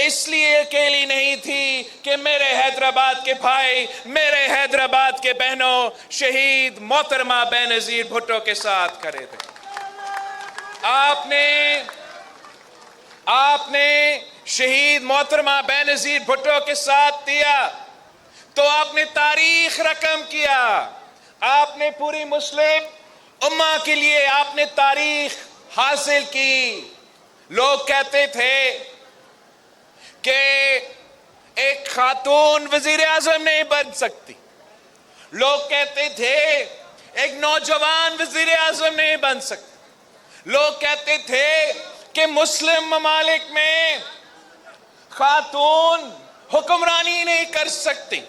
اس لیے اکیلی نہیں تھی کہ میرے حیدرآباد کے بھائی، میرے حیدرآباد کے بہنوں شہید محترمہ بینظیر بھٹو کے ساتھ کھڑے تھے۔ آپ نے شہید محترمہ بینظیر بھٹو کے ساتھ دیا تو آپ نے تاریخ رقم کیا، آپ نے پوری مسلم امہ کے لیے آپ نے تاریخ حاصل کی۔ لوگ کہتے تھے کہ ایک خاتون وزیر اعظم نہیں بن سکتی، لوگ کہتے تھے ایک نوجوان وزیر اعظم نہیں بن سکتی، لوگ کہتے تھے کہ مسلم ممالک میں خاتون حکمرانی نہیں کر سکتی،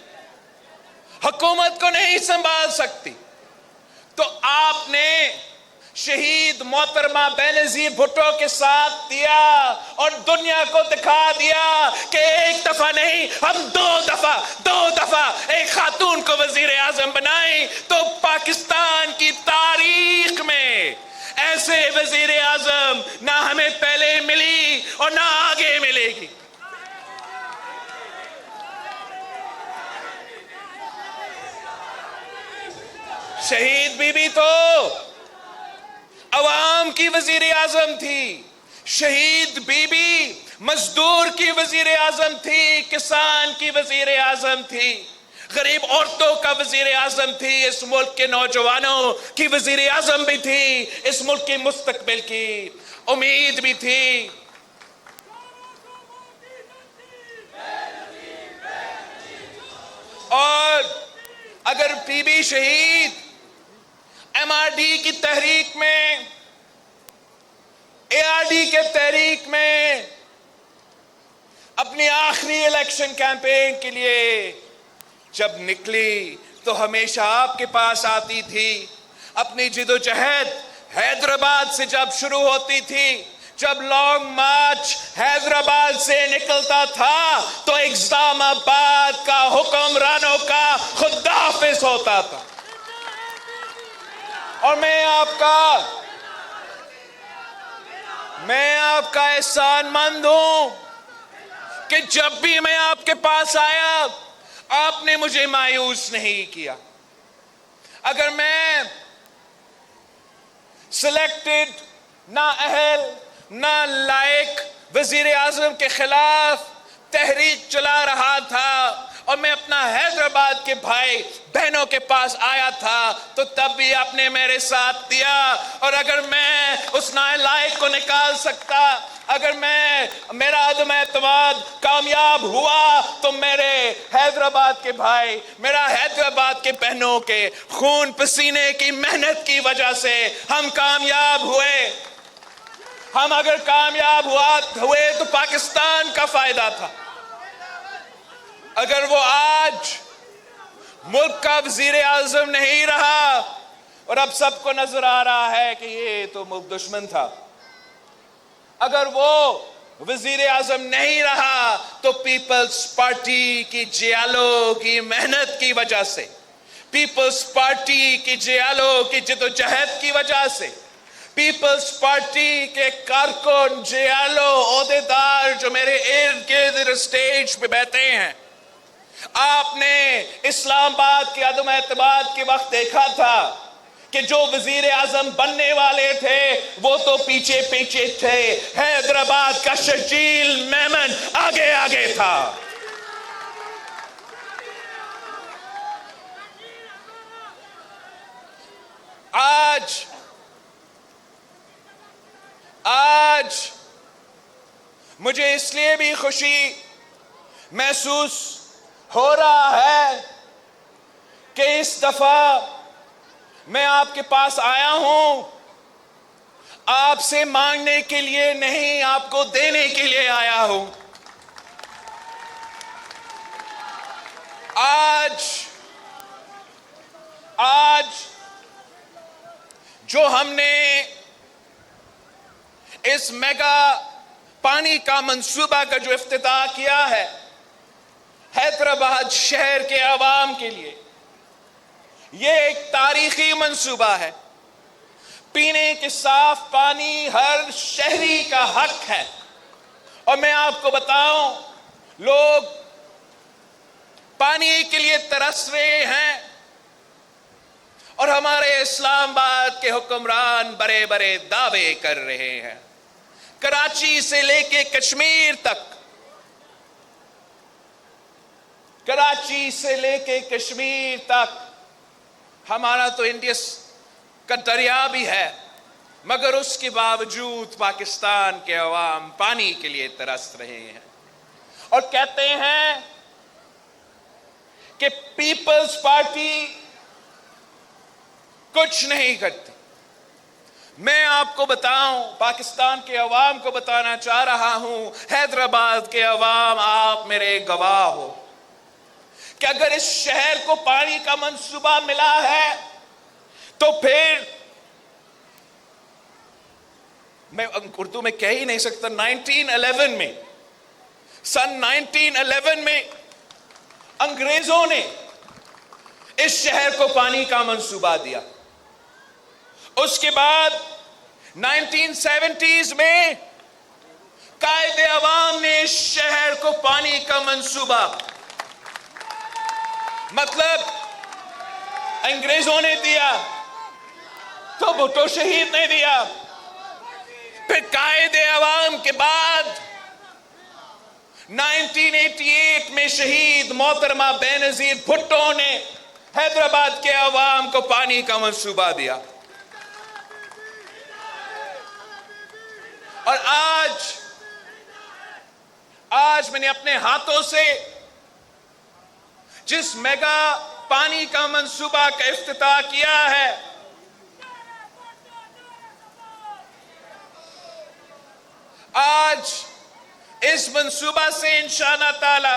حکومت کو نہیں سنبھال سکتی۔ تو آپ نے شہید محترمہ بینظیر بھٹو کے ساتھ دیا اور دنیا کو دکھا دیا کہ ایک دفعہ نہیں، ہم دو دفعہ ایک خاتون کو وزیر اعظم بنائیں تو پاکستان کی تاریخ میں ایسے وزیر اعظم نہ ہمیں پہلے ملی اور نہ آگے ملے گی۔ شہید بی بی تو عوام کی وزیر اعظم تھی، شہید بی بی مزدور کی وزیر اعظم تھی، کسان کی وزیر اعظم تھی، غریب عورتوں کا وزیر اعظم تھی، اس ملک کے نوجوانوں کی وزیر اعظم بھی تھی، اس ملک کی مستقبل کی امید بھی تھی۔ اور اگر بی بی شہید ایم آر ڈی کی تحریک میں، اے آر ڈی کے تحریک میں اپنی آخری الیکشن کیمپین کے لیے جب نکلی تو ہمیشہ آپ کے پاس آتی تھی۔ اپنی جدوجہد حیدرآباد سے جب شروع ہوتی تھی، جب لانگ مارچ حیدرآباد سے نکلتا تھا تو اسلام آباد کا حکمرانوں کا خداحافظ ہوتا تھا۔ اور میں آپ کا احسان مند ہوں کہ جب بھی میں آپ کے پاس آیا آپ نے مجھے مایوس نہیں کیا۔ اگر میں سلیکٹڈ، نااہل، نالائق وزیر اعظم کے خلاف تحریک چلا رہا تھا اور میں اپنا حیدرآباد کے بھائی بہنوں کے پاس آیا تھا تو تب بھی آپ نے میرے ساتھ دیا۔ اور اگر میں اس نالائق کو نکال سکتا، اگر میرا عدم اعتماد کامیاب ہوا تو میرے حیدرآباد کے بھائی، میرا حیدرآباد کے بہنوں کے خون پسینے کی محنت کی وجہ سے ہم کامیاب ہوئے۔ ہم اگر کامیاب ہوئے تو پاکستان کا فائدہ تھا۔ اگر وہ آج ملک کا وزیر اعظم نہیں رہا اور اب سب کو نظر آ رہا ہے کہ یہ تو ملک دشمن تھا، اگر وہ وزیر اعظم نہیں رہا تو پیپلز پارٹی کی جیالوں کی محنت کی وجہ سے، پیپلز پارٹی کی جیالوں کی جدوجہد کی وجہ سے، پیپلز پارٹی کے کارکن، جیالوں، عہدیدار جو میرے ارد گرد اسٹیج پہ بیٹھے ہیں، آپ نے اسلام آباد کے عدم اعتماد کے وقت دیکھا تھا کہ جو وزیر اعظم بننے والے تھے وہ تو پیچھے پیچھے تھے، حیدرآباد کا شرجیل میمن آگے آگے تھا۔ آج مجھے اس لیے بھی خوشی محسوس ہو رہا ہے کہ اس دفعہ میں آپ کے پاس آیا ہوں آپ سے مانگنے کے لیے نہیں، آپ کو دینے کے لیے آیا ہوں۔ آج جو ہم نے اس میگا پانی کا منصوبہ کا جو افتتاح کیا ہے حیدرآباد شہر کے عوام کے لیے، یہ ایک تاریخی منصوبہ ہے۔ پینے کے صاف پانی ہر شہری کا حق ہے، اور میں آپ کو بتاؤں لوگ پانی کے لیے ترس رہے ہیں اور ہمارے اسلام آباد کے حکمران بڑے بڑے دعوے کر رہے ہیں. کراچی سے لے کے کشمیر تک، کراچی سے لے کے کشمیر تک ہمارا تو انڈس کا دریا بھی ہے، مگر اس کے باوجود پاکستان کے عوام پانی کے لیے ترس رہے ہیں اور کہتے ہیں کہ پیپلز پارٹی کچھ نہیں کرتی. میں آپ کو بتاؤں، پاکستان کے عوام کو بتانا چاہ رہا ہوں، حیدرآباد کے عوام آپ میرے گواہ ہو کہ اگر اس شہر کو پانی کا منصوبہ ملا ہے تو پھر میں اردو میں کہہ ہی نہیں سکتا. 1911 میں، سن 1911 میں انگریزوں نے اس شہر کو پانی کا منصوبہ دیا. اس کے بعد 1970s میں قائد عوام نے اس شہر کو پانی کا منصوبہ، مطلب انگریزوں نے دیا تو بھٹو شہید نے دیا. پھر قائد عوام کے بعد 1988 میں شہید محترمہ بینظیر بھٹو نے حیدرآباد کے عوام کو پانی کا منصوبہ دیا. اور آج میں نے اپنے ہاتھوں سے جس میگا پانی کا منصوبہ کا افتتاح کیا ہے، آج اس منصوبہ سے انشاءاللہ تعالی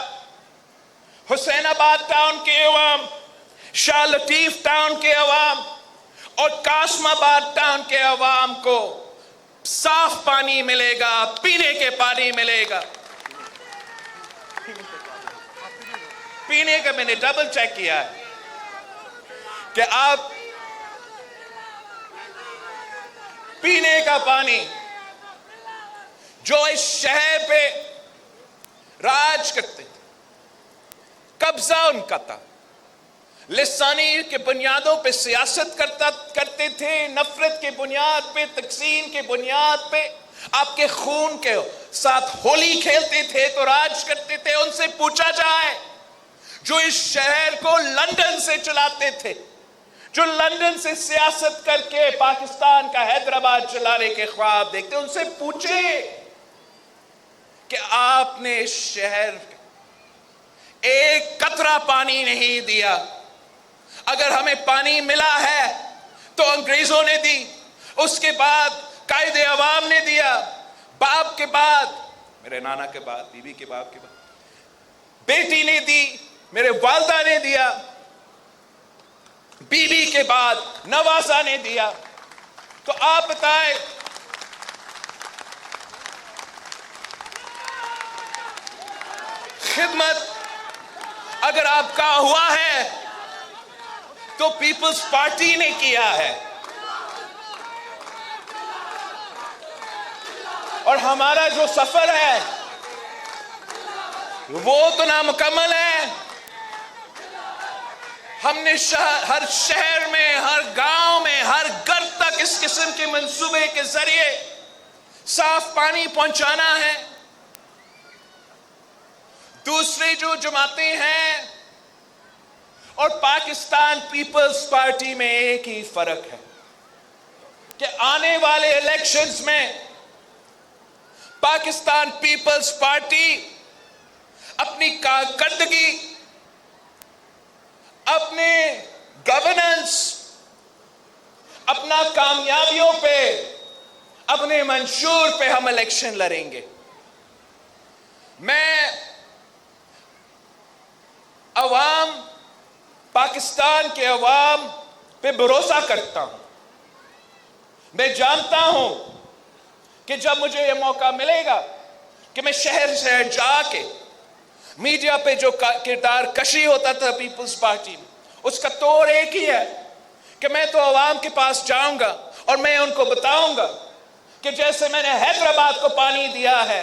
حسین آباد ٹاؤن کے عوام، شاہ لطیف ٹاؤن کے عوام اور قاسم آباد ٹاؤن کے عوام کو صاف پانی ملے گا، پینے کے پانی ملے گا. پینے کا میں نے ڈبل چیک کیا ہے کہ آپ پینے کا پانی جو اس شہر پہ راج کرتے تھے، قبضہ ان کا تھا، لسانی کے بنیادوں پہ سیاست کرتے تھے، نفرت کے بنیاد پہ، تقسیم کے بنیاد پہ آپ کے خون کے ساتھ ہولی کھیلتے تھے تو راج کرتے تھے. ان سے پوچھا جائے جو اس شہر کو لندن سے چلاتے تھے، جو لندن سے سیاست کر کے پاکستان کا حیدرآباد چلانے کے خواب دیکھتے، ان سے پوچھے کہ آپ نے اس شہر ایک قطرہ پانی نہیں دیا. اگر ہمیں پانی ملا ہے تو انگریزوں نے دی، اس کے بعد قائد عوام نے دیا، باپ کے بعد میرے نانا کے بعد، بیوی کے باپ کے بعد بیٹی نے دی، میرے والدہ نے دیا، بیوی کے بعد نوازہ نے دیا. تو آپ بتائیں خدمت اگر آپ کا ہوا ہے تو پیپلز پارٹی نے کیا ہے. اور ہمارا جو سفر ہے وہ تو نامکمل ہے. ہم نے ہر شہر میں، ہر گاؤں میں، ہر گھر تک اس قسم کے منصوبے کے ذریعے صاف پانی پہنچانا ہے. دوسری جو جماعتیں ہیں اور پاکستان پیپلز پارٹی میں ایک ہی فرق ہے کہ آنے والے الیکشنز میں پاکستان پیپلز پارٹی اپنی کارکردگی، اپنے گورننس، اپنا کامیابیوں پہ، اپنے منشور پہ ہم الیکشن لڑیں گے. میں عوام، پاکستان کے عوام پہ بھروسہ کرتا ہوں. میں جانتا ہوں کہ جب مجھے یہ موقع ملے گا کہ میں شہر شہر جا کے میڈیا پہ جو کردار کشی ہوتا تھا پیپلز پارٹی میں، اس کا طور ایک ہی ہے کہ میں تو عوام کے پاس جاؤں گا اور میں ان کو بتاؤں گا کہ جیسے میں نے حیدرآباد کو پانی دیا ہے،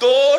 2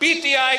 PTI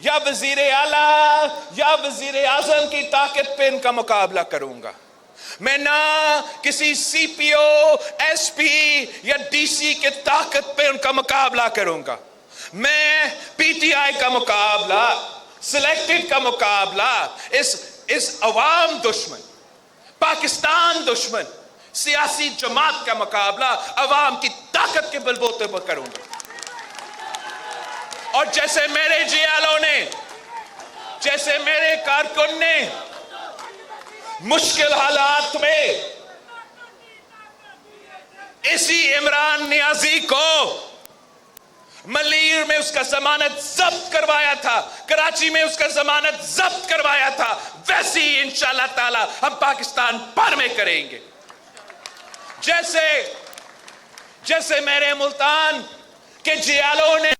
یا وزیر اعلیٰ یا وزیر اعظم کی طاقت پہ ان کا مقابلہ کروں گا. میں نہ کسی سی پی او ایس پی یا ڈی سی کی طاقت پہ ان کا مقابلہ کروں گا. میں پی ٹی آئی کا مقابلہ، سلیکٹڈ کا مقابلہ اس عوام دشمن، پاکستان دشمن سیاسی جماعت کا مقابلہ عوام کی طاقت کے بلبوتے پر کروں گا. اور جیسے میرے جیالوں نے، جیسے میرے کارکن نے مشکل حالات میں اسی عمران نیازی کو ملیر میں اس کا ضمانت ضبط کروایا تھا، کراچی میں اس کا ضمانت ضبط کروایا تھا، ویسے ہی انشاءاللہ تعالی ہم پاکستان بھر میں کریں گے. جیسے میرے ملتان کے جیالوں نے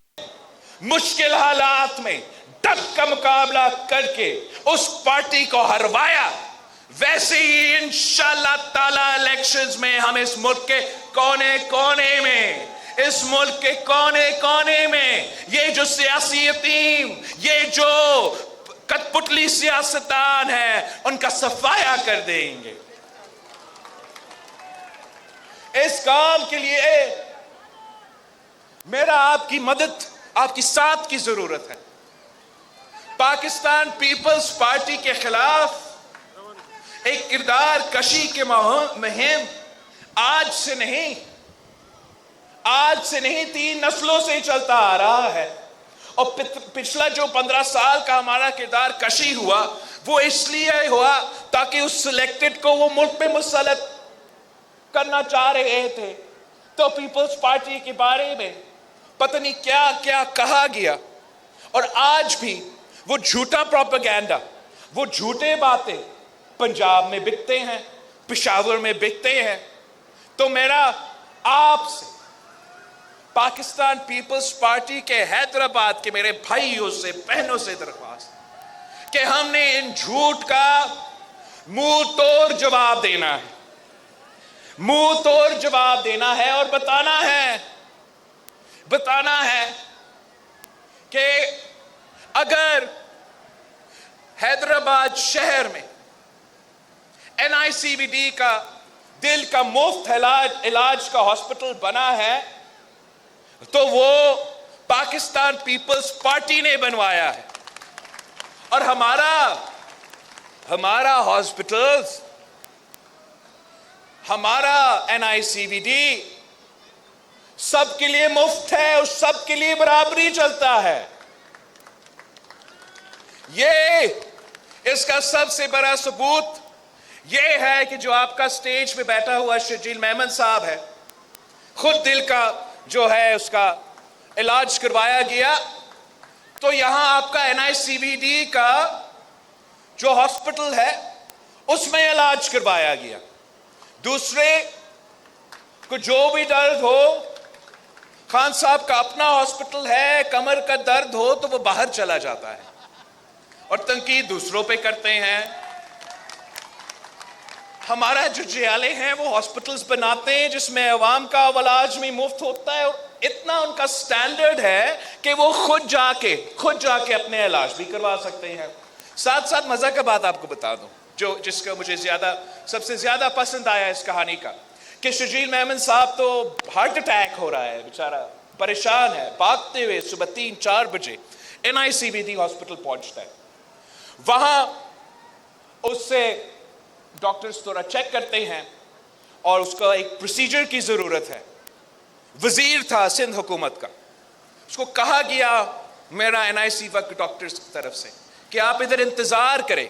مشکل حالات میں ڈٹ کا مقابلہ کر کے اس پارٹی کو ہروایا، ویسے ہی انشاءاللہ تعالی الیکشنز میں ہم اس ملک کے کونے کونے میں، اس ملک کے کونے کونے میں یہ جو سیاسی یتیم، یہ جو کٹ پتلی سیاستدان ہیں، ان کا صفایا کر دیں گے. اس کام کے لیے میرا آپ کی مدد، آپ کی ساتھ کی ضرورت ہے. پاکستان پیپلز پارٹی کے خلاف ایک کردار کشی کے مہم آج سے نہیں 3 نسلوں سے چلتا آ رہا ہے. اور پچھلا جو 15 سال کا ہمارا کردار کشی ہوا، وہ اس لیے ہوا تاکہ اس سلیکٹڈ کو وہ ملک پہ مسلط کرنا چاہ رہے تھے. تو پیپلز پارٹی کے بارے میں پتہ نہیں کیا کیا کہا گیا، اور آج بھی وہ جھوٹا پروپیگنڈا، وہ جھوٹے باتیں پنجاب میں بکتے ہیں، پشاور میں بکتے ہیں. تو میرا آپ سے، پاکستان پیپلز پارٹی کے حیدرآباد کے میرے بھائیوں سے، بہنوں سے درخواست کہ ہم نے ان جھوٹ کا منہ توڑ جواب دینا ہے، منہ توڑ جواب دینا ہے، اور بتانا ہے کہ اگر حیدرآباد شہر میں این آئی سی وی ڈی کا دل کا مفت علاج کا ہاسپٹل بنا ہے تو وہ پاکستان پیپلز پارٹی نے بنوایا ہے. اور ہمارا ہاسپٹلز، ہمارا این آئی سی وی ڈی سب کے لیے مفت ہے اور سب کے لیے برابری چلتا ہے. اس کا سب سے بڑا ثبوت یہ ہے کہ جو آپ کا سٹیج پہ بیٹھا ہوا شرجیل میمن صاحب ہے، خود دل کا جو ہے اس کا علاج کروایا گیا. تو یہاں آپ کا این آئی سی وی ڈی کا جو ہاسپٹل ہے اس میں علاج کروایا گیا. دوسرے کو جو بھی درد ہو، خان صاحب کا اپنا ہاسپٹل ہے، کمر کا درد ہو تو وہ باہر چلا جاتا ہے اور تنقید دوسروں پہ کرتے ہیں. ہمارا جو جیالے ہیں وہ ہاسپٹلز بناتے ہیں جس میں عوام کا علاج بھی مفت ہوتا ہے، اور اتنا ان کا سٹینڈرڈ ہے کہ وہ خود جا کے اپنے علاج بھی کروا سکتے ہیں. ساتھ مزہ کا بات آپ کو بتا دوں، جس کا مجھے سب سے زیادہ پسند آیا اس کہانی کا، کہ شرجیل میمن صاحب تو ہارٹ اٹیک ہو رہا ہے، بیچارہ پریشان ہے، بھاگتے ہوئے صبح 3-4 بجے این آئی سی وی ڈی ہاسپٹل پہنچتا ہے. وہاں اس سے ڈاکٹرز تھوڑا چیک کرتے ہیں اور اس کا ایک پروسیجر کی ضرورت ہے. وزیر تھا سندھ حکومت کا، اس کو کہا گیا میرا این آئی سی وی ڈاکٹرز کی طرف سے کہ آپ ادھر انتظار کریں،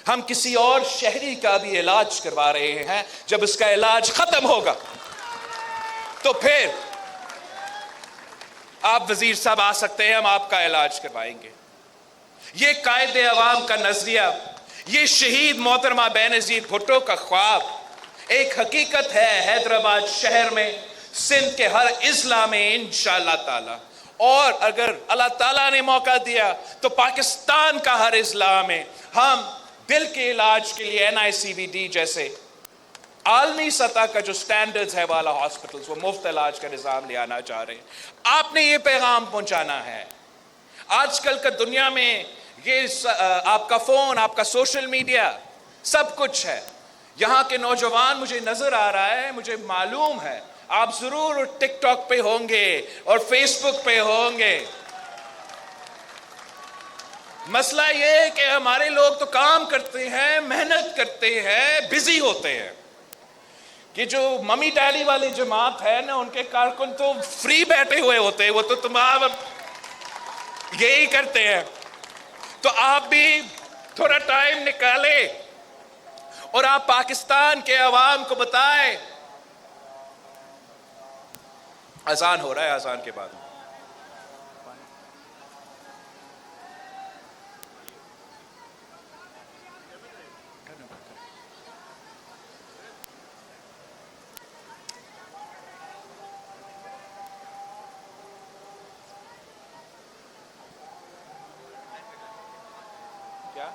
ہم کسی اور شہری کا بھی علاج کروا رہے ہیں، جب اس کا علاج ختم ہوگا تو پھر آپ وزیر صاحب آ سکتے ہیں، ہم آپ کا علاج کروائیں گے. یہ قائد عوام کا نظریہ، یہ شہید محترمہ بینظیر بھٹو کا خواب ایک حقیقت ہے حیدرآباد شہر میں، سندھ کے ہر اضلاع میں انشاءاللہ تعالی. اور اگر اللہ تعالیٰ نے موقع دیا تو پاکستان کا ہر اضلاع میں ہم دل کے علاج کے لیے این آئی سی وی ڈی جیسے عالمی سطح کا جو سٹینڈرڈز ہے والا ہاسپٹلز، وہ مفت علاج کا نظام لے آنا چاہ رہے ہیں. آپ نے یہ پیغام پہنچانا ہے، آج کل کا دنیا میں یہ آپ کا فون، آپ کا سوشل میڈیا سب کچھ ہے. یہاں کے نوجوان مجھے نظر آ رہا ہے، مجھے معلوم ہے آپ ضرور ٹک ٹاک پہ ہوں گے اور فیس بک پہ ہوں گے. مسئلہ یہ ہے کہ ہمارے لوگ تو کام کرتے ہیں، محنت کرتے ہیں، بزی ہوتے ہیں. کہ جو ممی ڈیڈی والے جماعت ہے نا، ان کے کارکن تو فری بیٹھے ہوئے ہوتے ہیں، وہ تو تمام یہی کرتے ہیں. تو آپ بھی تھوڑا ٹائم نکالیں اور آپ پاکستان کے عوام کو بتائیں. اذان ہو رہا ہے، اذان کے بعد کیا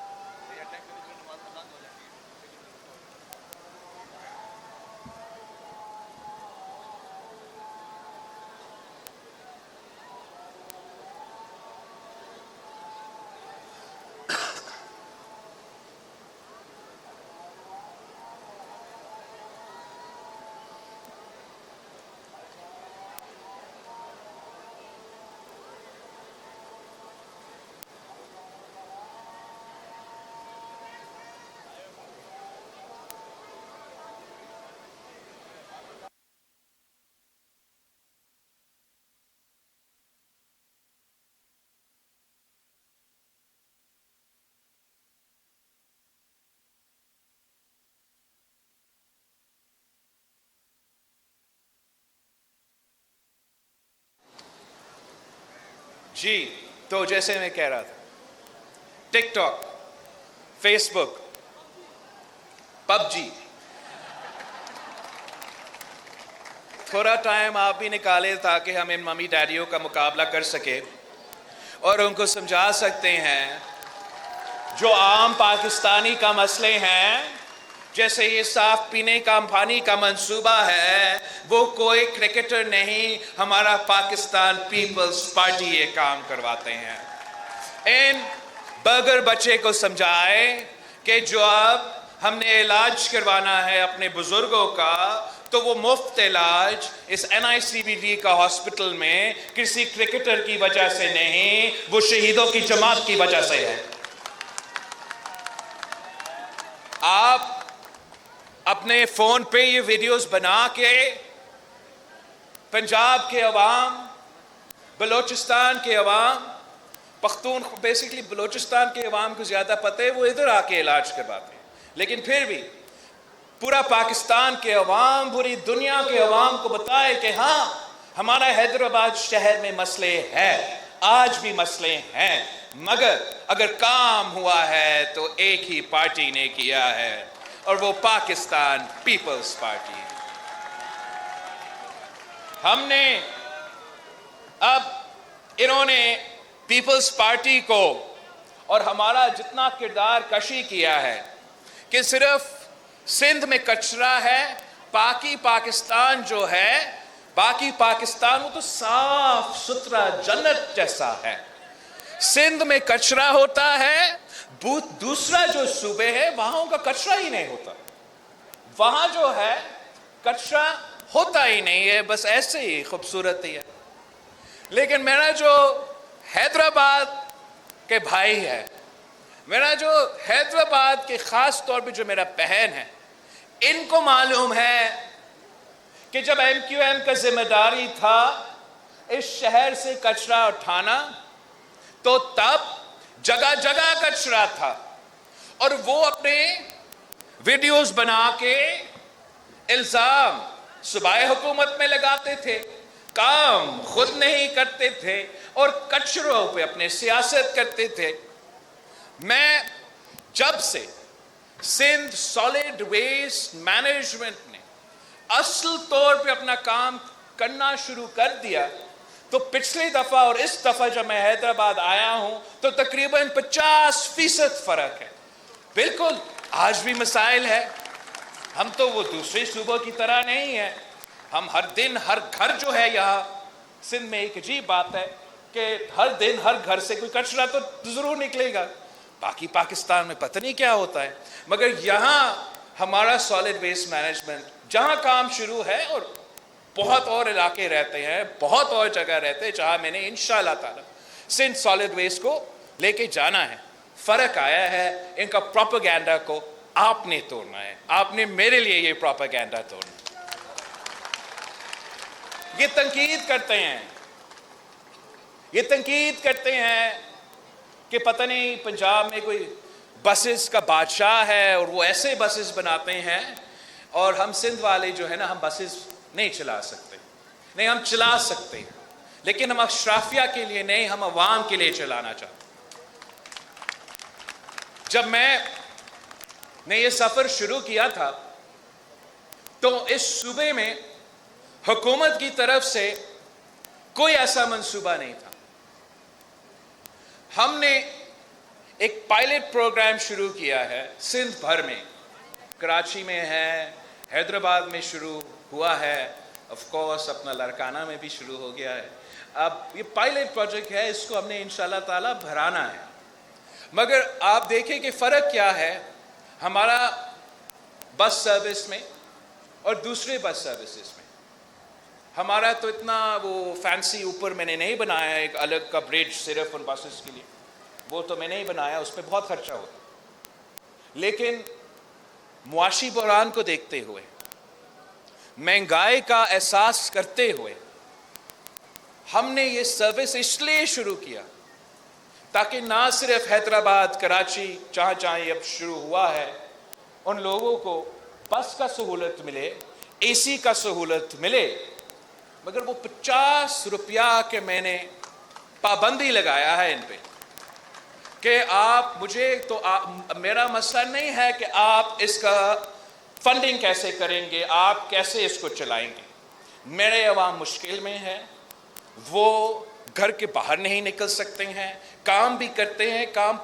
جی؟ تو جیسے میں کہہ رہا تھا، ٹک ٹاک، فیس بک، پب جی، تھوڑا ٹائم آپ بھی نکالیں تاکہ ہم ان ممی ڈیڈیوں کا مقابلہ کر سکیں اور ان کو سمجھا سکتے ہیں جو عام پاکستانی کا مسئلے ہیں. جیسے یہ صاف پینے کا پانی کا منصوبہ ہے، وہ کوئی کرکٹر نہیں، ہمارا پاکستان پیپلز پارٹی یہ کام کرواتے ہیں. ان برگر بچے کو سمجھائے کہ جو اب ہم نے علاج کروانا ہے اپنے بزرگوں کا، تو وہ مفت علاج اس NICVD کا ہاسپٹل میں کسی کرکٹر کی وجہ سے نہیں، وہ شہیدوں کی جماعت کی وجہ سے ہے. آپ اپنے فون پہ یہ ویڈیوز بنا کے پنجاب کے عوام، بلوچستان کے عوام، پختون بیسیکلی بلوچستان کے عوام کو زیادہ پتہ ہے، وہ ادھر آ کے علاج کرواتے ہیں، لیکن پھر بھی پورا پاکستان کے عوام، پوری دنیا کے عوام کو بتائے کہ ہاں ہمارا حیدرآباد شہر میں مسئلے ہیں، آج بھی مسئلے ہیں، مگر اگر کام ہوا ہے تو ایک ہی پارٹی نے کیا ہے اور وہ پاکستان پیپلز پارٹی ہے. ہم نے اب انہوں نے پیپلز پارٹی کو اور ہمارا جتنا کردار کشی کیا ہے کہ صرف سندھ میں کچرا ہے، باقی پاکستان جو ہے، باقی پاکستان وہ تو صاف ستھرا جنت جیسا ہے. سندھ میں کچرا ہوتا ہے، دوسرا جو صوبے ہے وہاں کا کچرا ہی نہیں ہوتا. وہاں جو ہے کچرا ہوتا ہی نہیں ہے، بس ایسے ہی خوبصورت ہی ہے. لیکن میرا جو حیدرآباد کے بھائی ہے، میرا جو حیدرآباد کے خاص طور پہ جو میرا بہن ہے، ان کو معلوم ہے کہ جب MQM کا ذمہ داری تھا اس شہر سے کچرا اٹھانا، تو تب جگہ جگہ کچرا تھا اور وہ اپنے ویڈیوز بنا کے الزام صوبائی حکومت میں لگاتے تھے، کام خود نہیں کرتے تھے اور کچروں پہ اپنے سیاست کرتے تھے. میں جب سے سندھ سالڈ ویسٹ مینجمنٹ نے اصل طور پہ اپنا کام کرنا شروع کر دیا، تو پچھلی دفعہ اور اس دفعہ جب میں حیدرآباد آیا ہوں تو تقریباً 50% فرق ہے. بالکل آج بھی مسائل ہے، ہم تو وہ دوسرے صوبوں کی طرح نہیں ہیں. ہم ہر دن ہر گھر جو ہے یہاں سندھ میں ایک عجیب بات ہے کہ ہر دن ہر گھر سے کوئی کچرا تو ضرور نکلے گا. باقی پاکستان میں پتہ نہیں کیا ہوتا ہے. مگر یہاں ہمارا سالڈ ویسٹ مینجمنٹ جہاں کام شروع ہے، اور بہت اور علاقے رہتے ہیں، بہت اور جگہ رہتے ہیں جہاں میں نے انشاءاللہ تعالی سندھ سالڈ ویسٹ کو لے کے جانا ہے. فرق آیا ہے، ان کا پروپیگنڈا کو آپ نے توڑنا ہے. آپ نے میرے لیے یہ پروپیگنڈا توڑنا ہے. یہ تنقید کرتے ہیں کہ پتہ نہیں پنجاب میں کوئی بسز کا بادشاہ ہے اور وہ ایسے بسز بناتے ہیں، اور ہم سندھ والے جو ہے نا، ہم بسز نہیں چلا سکتے. نہیں، ہم چلا سکتے ہیں، لیکن ہم اشرافیہ کے لیے نہیں، ہم عوام کے لیے چلانا چاہتے ہیں. جب میں نے یہ سفر شروع کیا تھا تو اس صوبے میں حکومت کی طرف سے کوئی ایسا منصوبہ نہیں تھا. ہم نے ایک پائلٹ پروگرام شروع کیا ہے سندھ بھر میں. کراچی میں ہے، حیدرآباد میں شروع ہوا ہے، آف کورس اپنا لڑکانہ میں بھی شروع ہو گیا ہے. اب یہ پائلٹ پروجیکٹ ہے، اس کو ہم نے انشاءاللہ تعالی بھرانا ہے. مگر آپ دیکھیں کہ فرق کیا ہے ہمارا بس سروس میں اور دوسرے بس سروسز میں. ہمارا تو اتنا وہ فینسی اوپر میں نے نہیں بنایا ایک الگ کا برج صرف ان بسز کے لیے، وہ تو میں نہیں بنایا، اس پہ بہت خرچہ ہوتا. لیکن معاشی بحران کو دیکھتے ہوئے، مہنگائی کا احساس کرتے ہوئے، ہم نے یہ سروس اس لیے شروع کیا تاکہ نہ صرف حیدرآباد، کراچی، جہاں جہاں یہ اب شروع ہوا ہے، ان لوگوں کو بس کا سہولت ملے، اے سی کا سہولت ملے. مگر وہ 50 روپیہ کے میں نے پابندی لگایا ہے ان پہ کہ آپ مجھے تو میرا مسئلہ نہیں ہے کہ آپ اس کا فنڈنگ کیسے کریں گے، آپ کیسے اس کو چلائیں گے. میرے عوام مشکل میں ہے، وہ گھر کے باہر نہیں نکل سکتے ہیں، کام بھی کرتے ہیں، کام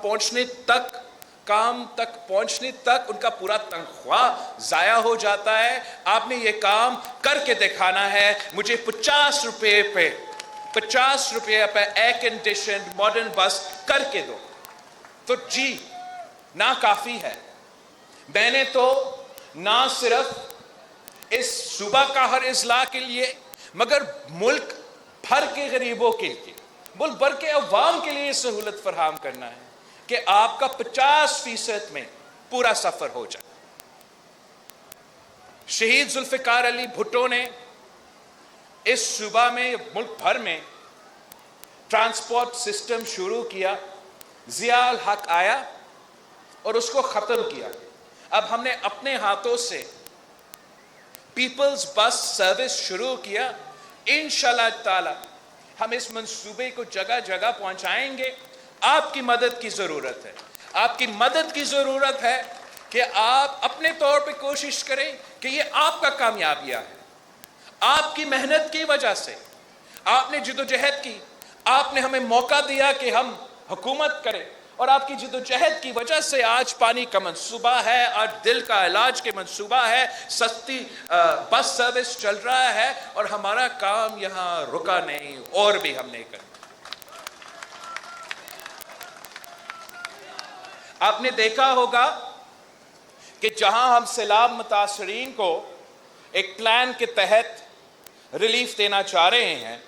تک پہنچنے تک ان کا پورا تنخواہ ضائع ہو جاتا ہے. آپ نے یہ کام کر کے دکھانا ہے. مجھے 50 روپے پہ ایئر کنڈیشنڈ ماڈرن بس کر کے دو. تو جی ناکافی ہے. میں نے تو نہ صرف اس صوبہ کا ہر اضلاع کے لیے مگر ملک بھر کے غریبوں کے لیے، ملک بھر کے عوام کے لیے سہولت فراہم کرنا ہے کہ آپ کا 50% میں پورا سفر ہو جائے. شہید ذوالفقار علی بھٹو نے اس صوبہ میں، ملک بھر میں ٹرانسپورٹ سسٹم شروع کیا. ضیاء الحق آیا اور اس کو ختم کیا. اب ہم نے اپنے ہاتھوں سے پیپلز بس سروس شروع کیا. انشاءاللہ تعالی ہم اس منصوبے کو جگہ جگہ پہنچائیں گے. آپ کی مدد کی ضرورت ہے. آپ کی مدد کی ضرورت ہے کہ آپ اپنے طور پہ کوشش کریں کہ یہ آپ کا کامیابیہ ہے. آپ کی محنت کی وجہ سے، آپ نے جدوجہد کی، آپ نے ہمیں موقع دیا کہ ہم حکومت کریں، اور آپ کی جدوجہد کی وجہ سے آج پانی کا منصوبہ ہے، آج دل کا علاج کے منصوبہ ہے، سستی بس سروس چل رہا ہے، اور ہمارا کام یہاں رکا نہیں، اور بھی ہم نے کرنا. آپ نے دیکھا ہوگا کہ جہاں ہم سیلاب متاثرین کو ایک پلان کے تحت ریلیف دینا چاہ رہے ہیں،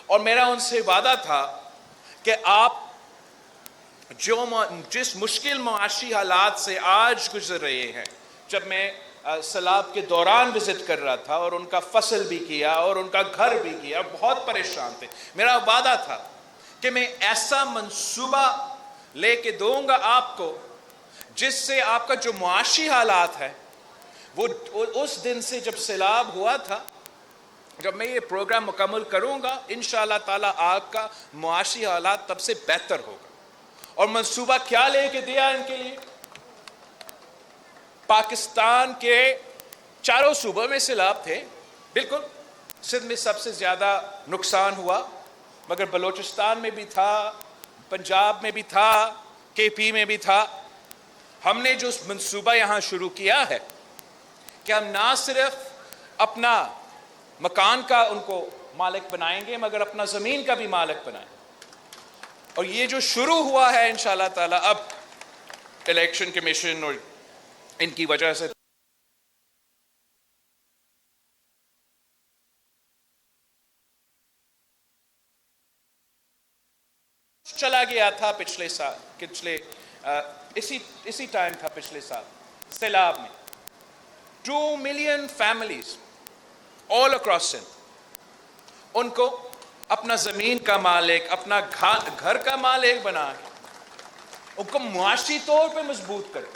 اور میرا ان سے وعدہ تھا کہ آپ جس مشکل معاشی حالات سے آج گزر رہے ہیں، جب میں سیلاب کے دوران وزٹ کر رہا تھا اور ان کا فصل بھی کیا اور ان کا گھر بھی کیا، بہت پریشان تھے، میرا وعدہ تھا کہ میں ایسا منصوبہ لے کے دوں گا آپ کو جس سے آپ کا جو معاشی حالات ہے، وہ اس دن سے جب سیلاب ہوا تھا، جب میں یہ پروگرام مکمل کروں گا انشاءاللہ تعالیٰ آپ کا معاشی حالات تب سے بہتر ہوگا. اور منصوبہ کیا لے کے دیا ان کے لیے؟ پاکستان کے چاروں صوبوں میں سیلاب تھے، بالکل سندھ میں سب سے زیادہ نقصان ہوا، مگر بلوچستان میں بھی تھا، پنجاب میں بھی تھا، کے پی میں بھی تھا. ہم نے جو منصوبہ یہاں شروع کیا ہے کہ ہم نہ صرف اپنا مکان کا ان کو مالک بنائیں گے مگر اپنا زمین کا بھی مالک بنائیں. اور یہ جو شروع ہوا ہے انشاءاللہ تعالی اب الیکشن کمیشن اور ان کی وجہ سے چلا گیا تھا پچھلے اسی ٹائم تھا پچھلے سال سیلاب میں 2 million families all across Sindh ان کو اپنا زمین کا مالک اپنا گھر کا مالک بنا ان کو معاشی طور پہ مضبوط کرے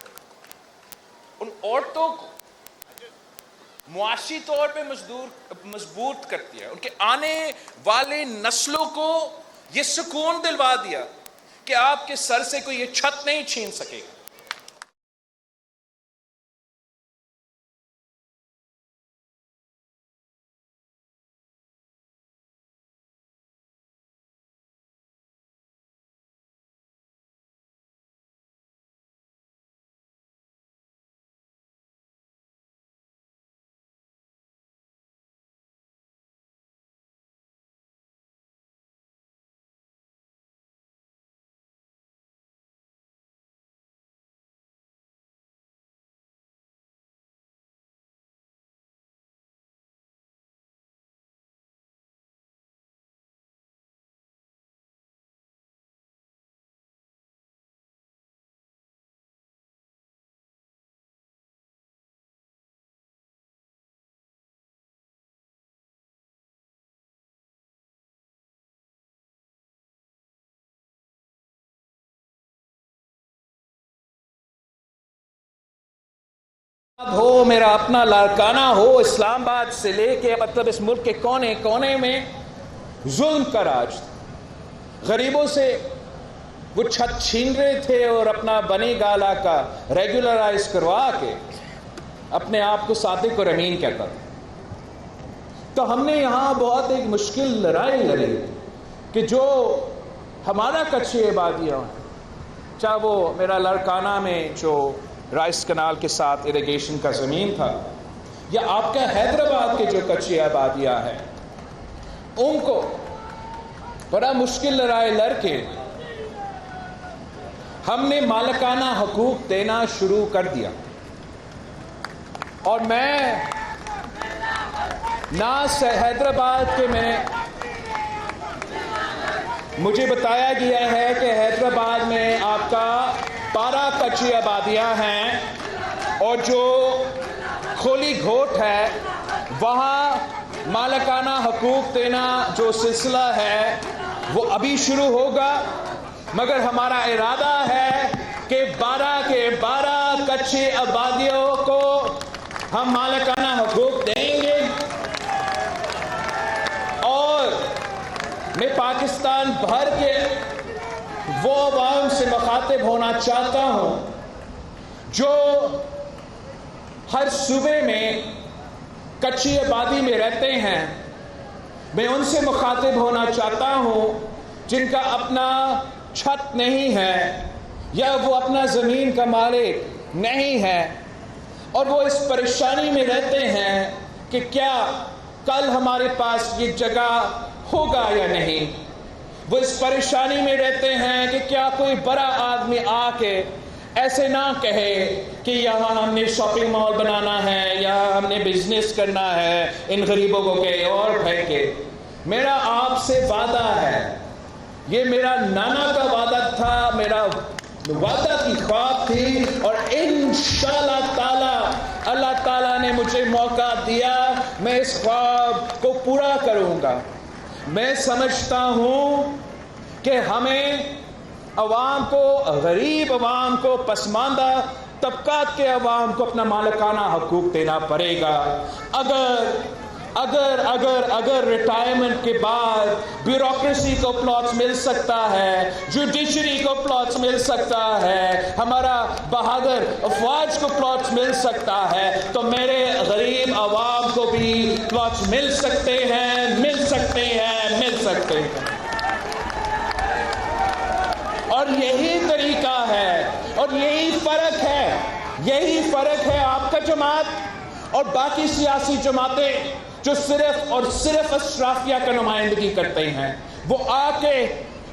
ان عورتوں کو معاشی طور پہ مضبوط کرتی ہے ان کے آنے والے نسلوں کو یہ سکون دلوا دیا کہ آپ کے سر سے کوئی یہ چھت نہیں چھین سکے گا ہو میرا اپنا لاڑکانہ ہو اسلام آباد سے لے کے مطلب اس ملک کے کونے کونے میں ظلم کا راج تھا غریبوں سے وہ چھت چھین رہے تھے اور اپنا بنے گالا کا ریگولرائز کروا کے اپنے آپ کو صادق اور امین کہتا تھا تو ہم نے یہاں بہت ایک مشکل لڑائی لڑی کہ جو ہمارا کچھی آبادیاں چاہے وہ میرا لاڑکانہ میں جو رائس کنال کے ساتھ اریگیشن کا زمین تھا یا آپ کا حیدرآباد کے جو کچی آبادیاں ہیں ان کو بڑا مشکل لڑائی لڑ کے ہم نے مالکانہ حقوق دینا شروع کر دیا اور میں نہ حیدرآباد کے مجھے بتایا گیا ہے کہ حیدرآباد میں آپ کا 12 کچی آبادیاں ہیں اور جو کھولی گھوٹ ہے وہاں مالکانہ حقوق دینا جو سلسلہ ہے وہ ابھی شروع ہوگا مگر ہمارا ارادہ ہے کہ 12 کے 12 کچی آبادیوں کو ہم مالکانہ حقوق دیں گے اور میں پاکستان بھر کے وہ عوام سے مخاطب ہونا چاہتا ہوں جو ہر صوبے میں کچی آبادی میں رہتے ہیں میں ان سے مخاطب ہونا چاہتا ہوں جن کا اپنا چھت نہیں ہے یا وہ اپنا زمین کا مالک نہیں ہے اور وہ اس پریشانی میں رہتے ہیں کہ کیا کل ہمارے پاس یہ جگہ ہوگا یا نہیں وہ اس پریشانی میں رہتے ہیں کہ کیا کوئی بڑا آدمی آ کے ایسے نہ کہے کہ یہاں ہم نے شاپنگ مال بنانا ہے یا ہم نے بزنس کرنا ہے ان غریبوں کو کہ اور پھینکے میرا آپ سے وعدہ ہے یہ میرا نانا کا وعدہ تھا میرا وعدہ کی خواب تھی اور انشاءاللہ تعالی اللہ تعالیٰ نے مجھے موقع دیا میں اس خواب کو پورا کروں گا میں سمجھتا ہوں کہ ہمیں عوام کو غریب عوام کو پسماندہ طبقات کے عوام کو اپنا مالکانہ حقوق دینا پڑے گا اگر ریٹائرمنٹ کے بعد بیوروکریسی کو پلاٹس مل سکتا ہے جوڈیشری کو پلاٹس مل سکتا ہے ہمارا بہادر افواج کو پلاٹس مل سکتا ہے تو میرے غریب عوام کو بھی پلاٹس مل سکتے ہیں اور یہی طریقہ ہے اور یہی فرق ہے آپ کا جماعت اور باقی سیاسی جماعتیں جو صرف اور صرف اشرافیہ کا نمائندگی کرتے ہیں وہ آ کے